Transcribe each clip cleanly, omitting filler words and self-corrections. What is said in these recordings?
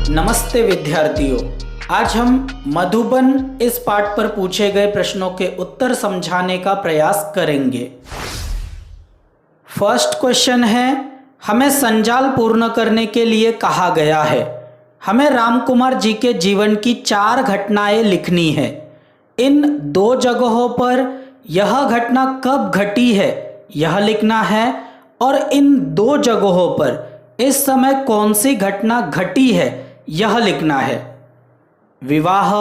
नमस्ते विद्यार्थियों, आज हम मधुबन इस पाठ पर पूछे गए प्रश्नों के उत्तर समझाने का प्रयास करेंगे। फर्स्ट क्वेश्चन है, हमें संजाल पूर्ण करने के लिए कहा गया है। हमें रामकुमार जी के जीवन की 4 घटनाएं लिखनी है। इन 2 जगहों पर यह घटना कब घटी है यह लिखना है और इन 2 जगहों पर इस समय कौन सी घटना घटी है यह लिखना है। विवाह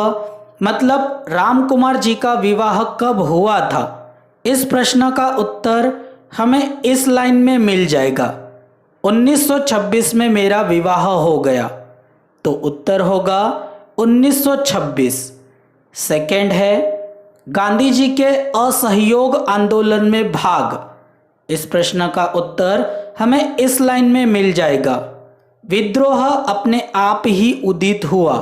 मतलब रामकुमार जी का विवाह कब हुआ था, इस प्रश्न का उत्तर हमें इस लाइन में मिल जाएगा। 1926 में मेरा विवाह हो गया, तो उत्तर होगा 1926। सेकंड है, गांधी जी के असहयोग आंदोलन में भाग। इस प्रश्न का उत्तर हमें इस लाइन में मिल जाएगा। विद्रोह अपने आप ही उदित हुआ।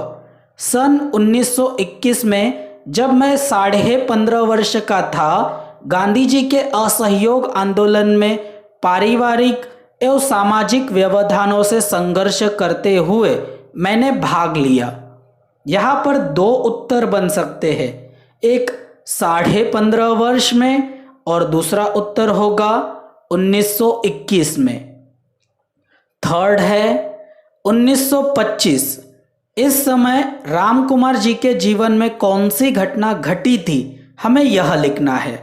सन 1921 में जब मैं 15.5 वर्ष का था, गांधी जी के असहयोग आंदोलन में पारिवारिक एवं सामाजिक व्यवधानों से संघर्ष करते हुए मैंने भाग लिया। यहाँ पर 2 उत्तर बन सकते हैं, एक 15.5 वर्ष में और दूसरा उत्तर होगा 1921 में। थर्ड है 1925। इस समय रामकुमार जी के जीवन में कौन सी घटना घटी थी, हमें यह लिखना है।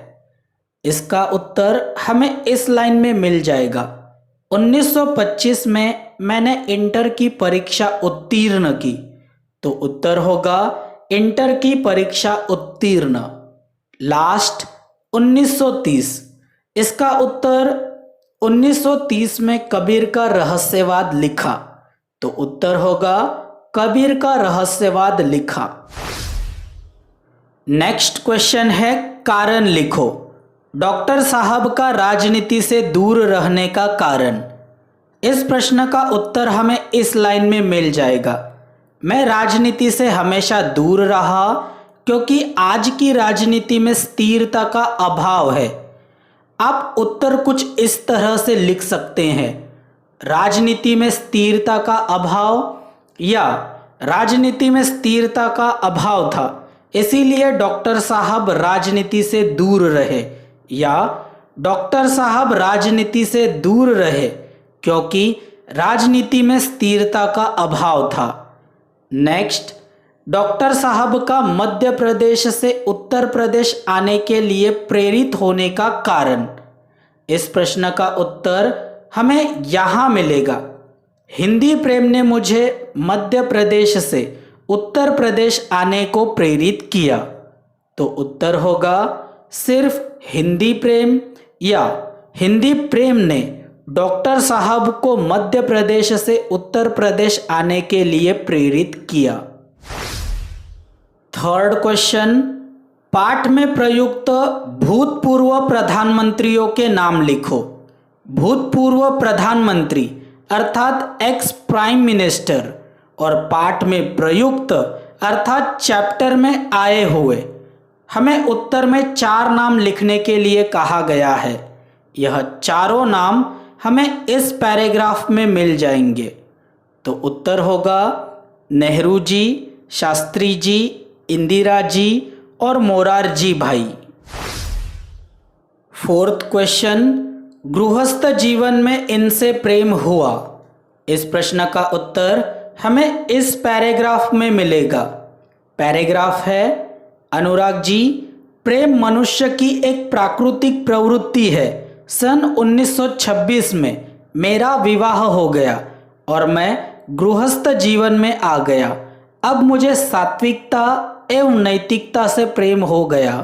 इसका उत्तर हमें इस लाइन में मिल जाएगा। 1925 में मैंने इंटर की परीक्षा उत्तीर्ण की, तो उत्तर होगा इंटर की परीक्षा उत्तीर्ण। लास्ट 1930। इसका उत्तर 1930 में कबीर का रहस्यवाद लिखा, तो उत्तर होगा कबीर का रहस्यवाद लिखा। नेक्स्ट क्वेश्चन है, कारण लिखो। डॉक्टर साहब का राजनीति से दूर रहने का कारण। इस प्रश्न का उत्तर हमें इस लाइन में मिल जाएगा। मैं राजनीति से हमेशा दूर रहा क्योंकि आज की राजनीति में स्थिरता का अभाव है। आप उत्तर कुछ इस तरह से लिख सकते हैं, राजनीति में स्थिरता का अभाव, या राजनीति में स्थिरता का अभाव था इसीलिए डॉक्टर साहब राजनीति से दूर रहे, या डॉक्टर साहब राजनीति से दूर रहे क्योंकि राजनीति में स्थिरता का अभाव था। नेक्स्ट, डॉक्टर साहब का मध्य प्रदेश से उत्तर प्रदेश आने के लिए प्रेरित होने का कारण। इस प्रश्न का उत्तर हमें यहाँ मिलेगा। हिंदी प्रेम ने मुझे मध्य प्रदेश से उत्तर प्रदेश आने को प्रेरित किया, तो उत्तर होगा सिर्फ हिंदी प्रेम, या हिंदी प्रेम ने डॉक्टर साहब को मध्य प्रदेश से उत्तर प्रदेश आने के लिए प्रेरित किया। थर्ड क्वेश्चन, पाठ में प्रयुक्त भूतपूर्व प्रधानमंत्रियों के नाम लिखो। भूतपूर्व प्रधानमंत्री अर्थात एक्स प्राइम मिनिस्टर और पाठ में प्रयुक्त अर्थात चैप्टर में आए हुए। हमें उत्तर में 4 नाम लिखने के लिए कहा गया है। यह चारों नाम हमें इस पैराग्राफ में मिल जाएंगे, तो उत्तर होगा नेहरू जी, शास्त्री जी, इंदिरा जी और मोरारजी भाई। फोर्थ क्वेश्चन, गृहस्थ जीवन में इनसे प्रेम हुआ। इस प्रश्न का उत्तर हमें इस पैराग्राफ में मिलेगा। पैराग्राफ है, अनुराग जी, प्रेम मनुष्य की एक प्राकृतिक प्रवृत्ति है। सन 1926 में मेरा विवाह हो गया और मैं गृहस्थ जीवन में आ गया। अब मुझे सात्विकता एवं नैतिकता से प्रेम हो गया,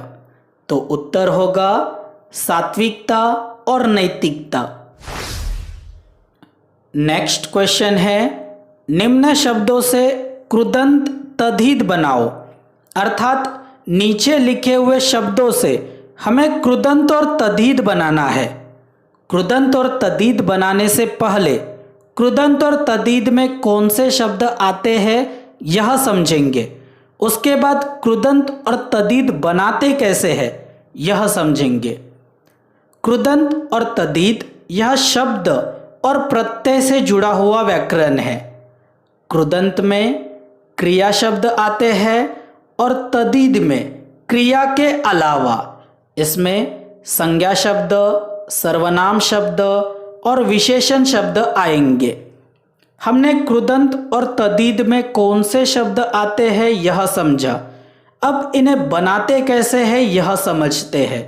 तो उत्तर होगा सात्विकता और नैतिकता। नेक्स्ट क्वेश्चन है, निम्न शब्दों से कृदंत तद्धित बनाओ। अर्थात नीचे लिखे हुए शब्दों से हमें कृदंत और तद्धित बनाना है। कृदंत और तद्धित बनाने से पहले कृदंत और तद्धित में कौन से शब्द आते हैं यह समझेंगे। उसके बाद कृदंत और तद्धित बनाते कैसे हैं यह समझेंगे। कृदंत और तद्धित यह शब्द और प्रत्यय से जुड़ा हुआ व्याकरण है। कृदंत में क्रिया शब्द आते हैं और तदीद में क्रिया के अलावा इसमें संज्ञा शब्द, सर्वनाम शब्द और विशेषण शब्द आएंगे। हमने कृदंत और तदीद में कौन से शब्द आते हैं यह समझा। अब इन्हें बनाते कैसे हैं यह समझते हैं।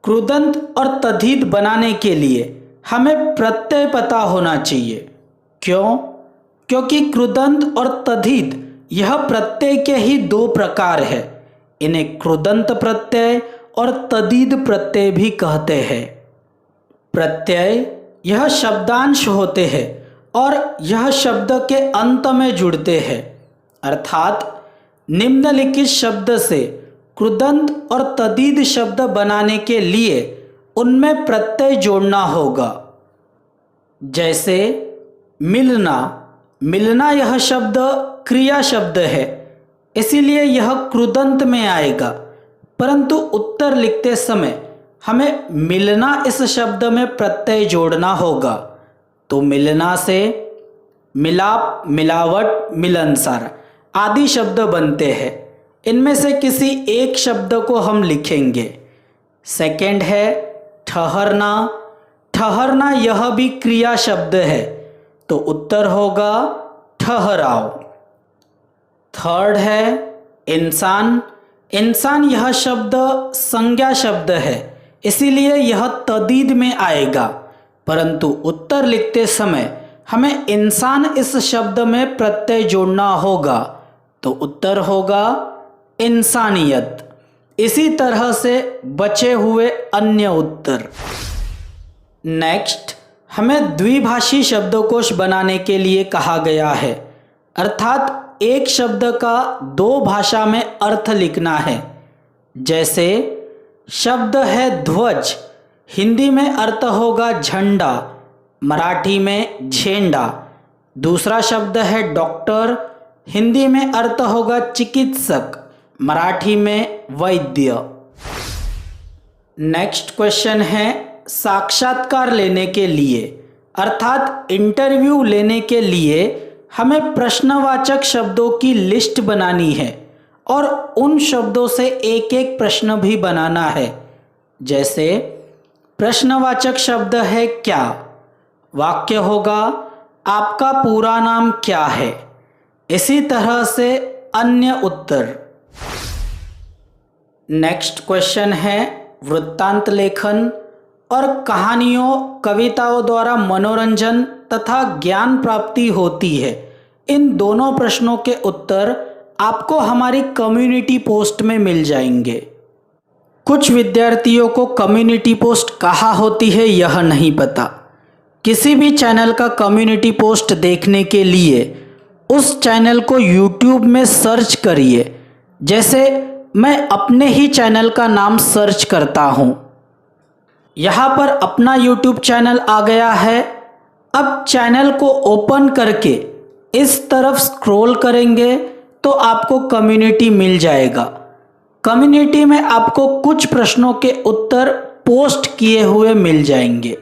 कृदंत और तदीद बनाने के लिए हमें प्रत्यय पता होना चाहिए। क्यों? क्योंकि कृदंत और तदीद यह प्रत्यय के ही दो प्रकार है। इन्हें कृदंत प्रत्यय और तदीद प्रत्यय भी कहते हैं। प्रत्यय यह शब्दांश होते हैं और यह शब्द के अंत में जुड़ते हैं, अर्थात निम्नलिखित शब्द से कृदंत और तदीद शब्द बनाने के लिए उनमें प्रत्यय जोड़ना होगा। जैसे मिलना, मिलना यह शब्द क्रिया शब्द है, इसीलिए यह कृदंत में आएगा, परंतु उत्तर लिखते समय हमें मिलना इस शब्द में प्रत्यय जोड़ना होगा। तो मिलना से मिलाप, मिलावट, मिलनसार आदि शब्द बनते हैं। इनमें से किसी एक शब्द को हम लिखेंगे। सेकंड है ठहरना। ठहरना यह भी क्रिया शब्द है, तो उत्तर होगा ठहराओ। थर्ड है इंसान। इंसान यह शब्द संज्ञा शब्द है, इसीलिए यह तदीद में आएगा, परंतु उत्तर लिखते समय हमें इंसान इस शब्द में प्रत्यय जोड़ना होगा, तो उत्तर होगा इंसानियत। इसी तरह से बचे हुए अन्य उत्तर। नेक्स्ट, हमें द्विभाषी शब्दकोश बनाने के लिए कहा गया है, अर्थात एक शब्द का दो भाषा में अर्थ लिखना है। जैसे शब्द है ध्वज, हिंदी में अर्थ होगा झंडा, मराठी में झेंडा। दूसरा शब्द है डॉक्टर, हिंदी में अर्थ होगा चिकित्सक, मराठी में वैद्य। नेक्स्ट क्वेश्चन है साक्षात्कार लेने के लिए, अर्थात इंटरव्यू लेने के लिए हमें प्रश्नवाचक शब्दों की लिस्ट बनानी है और उन शब्दों से एक एक प्रश्न भी बनाना है। जैसे प्रश्नवाचक शब्द है क्या, वाक्य होगा आपका पूरा नाम क्या है। इसी तरह से अन्य उत्तर। नेक्स्ट क्वेश्चन है वृत्तांत लेखन और कहानियों, कविताओं द्वारा मनोरंजन तथा ज्ञान प्राप्ति होती है। इन दोनों प्रश्नों के उत्तर आपको हमारी कम्युनिटी पोस्ट में मिल जाएंगे। कुछ विद्यार्थियों को कम्युनिटी पोस्ट कहाँ होती है यह नहीं पता। किसी भी चैनल का कम्युनिटी पोस्ट देखने के लिए उस चैनल को YouTube में सर्च करिए। जैसे मैं अपने ही चैनल का नाम सर्च करता हूँ। यहाँ पर अपना YouTube चैनल आ गया है। अब चैनल को ओपन करके इस तरफ स्क्रॉल करेंगे तो आपको कम्युनिटी मिल जाएगा। कम्युनिटी में आपको कुछ प्रश्नों के उत्तर पोस्ट किए हुए मिल जाएंगे।